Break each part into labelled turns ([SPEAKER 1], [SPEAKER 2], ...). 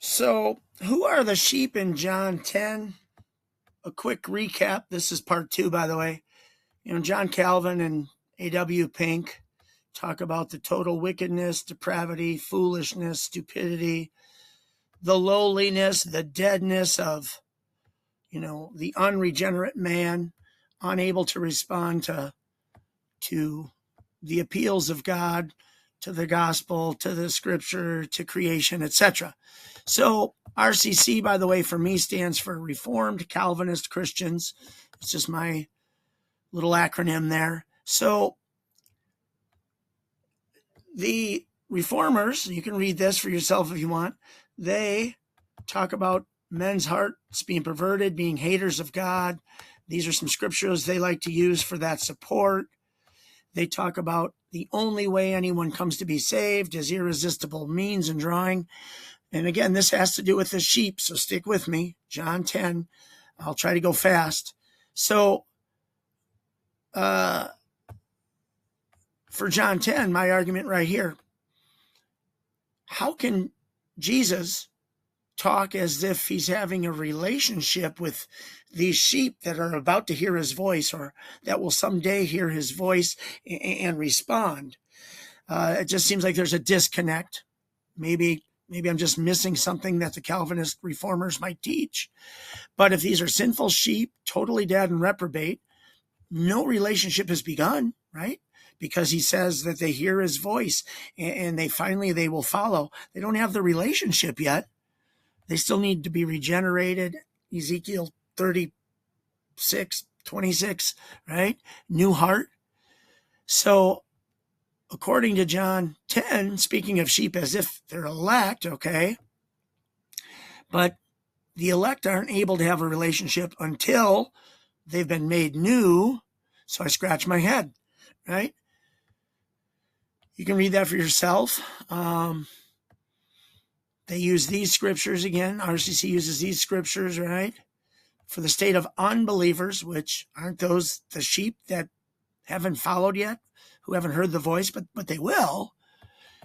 [SPEAKER 1] So, who are the sheep in John 10? A quick recap. This is part 2, by the way. John Calvin and A.W. Pink talk about the total wickedness, depravity, foolishness, stupidity, the lowliness, the deadness of, the unregenerate man, unable to respond to the appeals of God, to the gospel, to the scripture, to creation, etc. So RCC, by the way, for me stands for Reformed Calvinist Christians. It's just my little acronym there. So the reformers, you can read this for yourself if you want, they talk about men's hearts being perverted, being haters of God. These are some scriptures they like to use for that support. They talk about the only way anyone comes to be saved is irresistible means and drawing. And again, this has to do with the sheep, so stick with me. John 10. I'll try to go fast. So, for John 10, my argument right here, how can Jesus talk as if he's having a relationship with these sheep that are about to hear his voice or that will someday hear his voice and respond? It just seems like there's a disconnect. Maybe I'm just missing something that the Calvinist reformers might teach. But if these are sinful sheep, totally dead and reprobate, no relationship has begun, right? Because he says that they hear his voice and they will follow. They don't have the relationship yet. They still need to be regenerated. Ezekiel 36:26, right? New heart. So according to John 10, speaking of sheep as if they're elect, okay, but the elect aren't able to have a relationship until they've been made new. So I scratch my head, right? You can read that for yourself. They use these scriptures again. RCC uses these scriptures, right? For the state of unbelievers, which aren't those the sheep that haven't followed yet, who haven't heard the voice, but they will.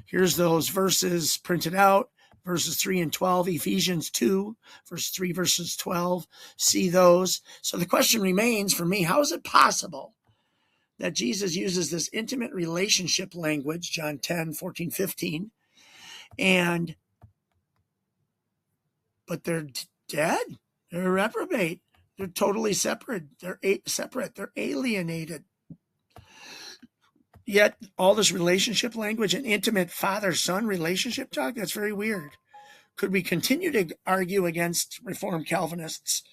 [SPEAKER 1] Here's those verses printed out, verses 3 and 12, Ephesians 2, verse 3, verses 12. See those. So the question remains for me, how is it possible that Jesus uses this intimate relationship language, John 10, 14, 15, but they're dead, they're reprobate, they're totally separate, they're alienated. Yet all this relationship language and intimate father-son relationship talk, that's very weird. Could we continue to argue against Reformed Calvinists?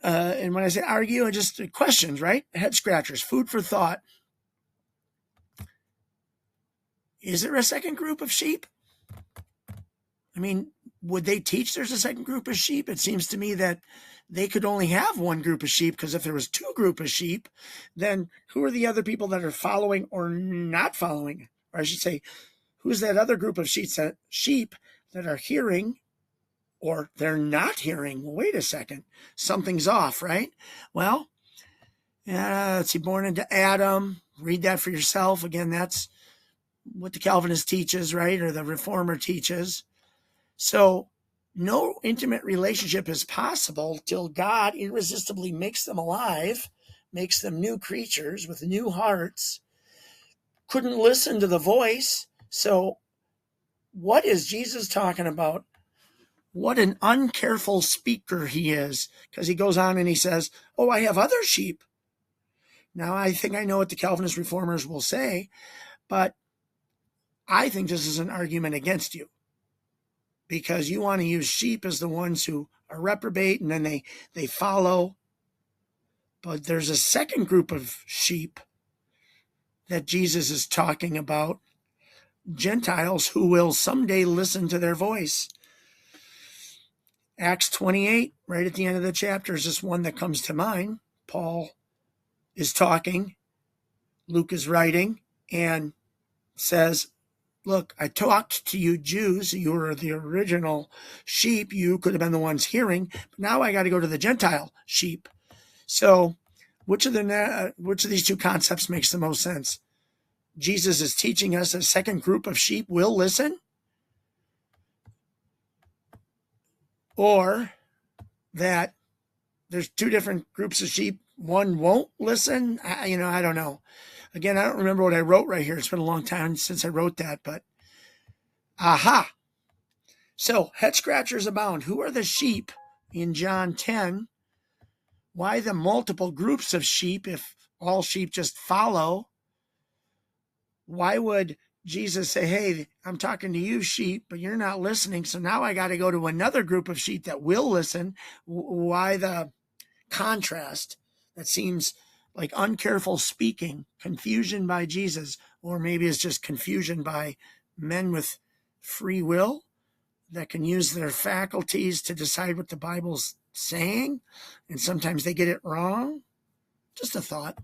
[SPEAKER 1] And when I say argue, just questions, right? Head scratchers, food for thought. Is there a second group of sheep? I mean, would they teach there's a second group of sheep? It seems to me that they could only have one group of sheep, because if there was two groups of sheep, then who are the other people that are following or not following? Or I should say, who's that other group of sheep that are hearing or they're not hearing? Well, wait a second. Something's off, right? Well, let's see, born into Adam. Read that for yourself. Again, that's what the Calvinist teaches, right? Or the Reformer teaches. So no intimate relationship is possible till God irresistibly makes them alive, makes them new creatures with new hearts, couldn't listen to the voice. So what is Jesus talking about? What an uncareful speaker he is, because he goes on and he says, oh, I have other sheep. Now, I think I know what the Calvinist reformers will say, but I think this is an argument against you, because you want to use sheep as the ones who are reprobate and then they follow. But there's a second group of sheep that Jesus is talking about, Gentiles who will someday listen to their voice. Acts 28, right at the end of the chapter, is just one that comes to mind. Paul is talking, Luke is writing, and says, look, I talked to you Jews, you were the original sheep, you could have been the ones hearing, but now I got to go to the Gentile sheep. So which of these two concepts makes the most sense? Jesus is teaching us a second group of sheep will listen, or that there's two different groups of sheep. One won't listen. I don't know. Again, I don't remember what I wrote right here. It's been a long time since I wrote that, but aha. So head scratchers abound. Who are the sheep in John 10? Why the multiple groups of sheep if all sheep just follow? Why would Jesus say, hey, I'm talking to you, sheep, but you're not listening, so now I got to go to another group of sheep that will listen? Why the contrast? That seems like uncareful speaking, confusion by Jesus, or maybe it's just confusion by men with free will that can use their faculties to decide what the Bible's saying, and sometimes they get it wrong. Just a thought.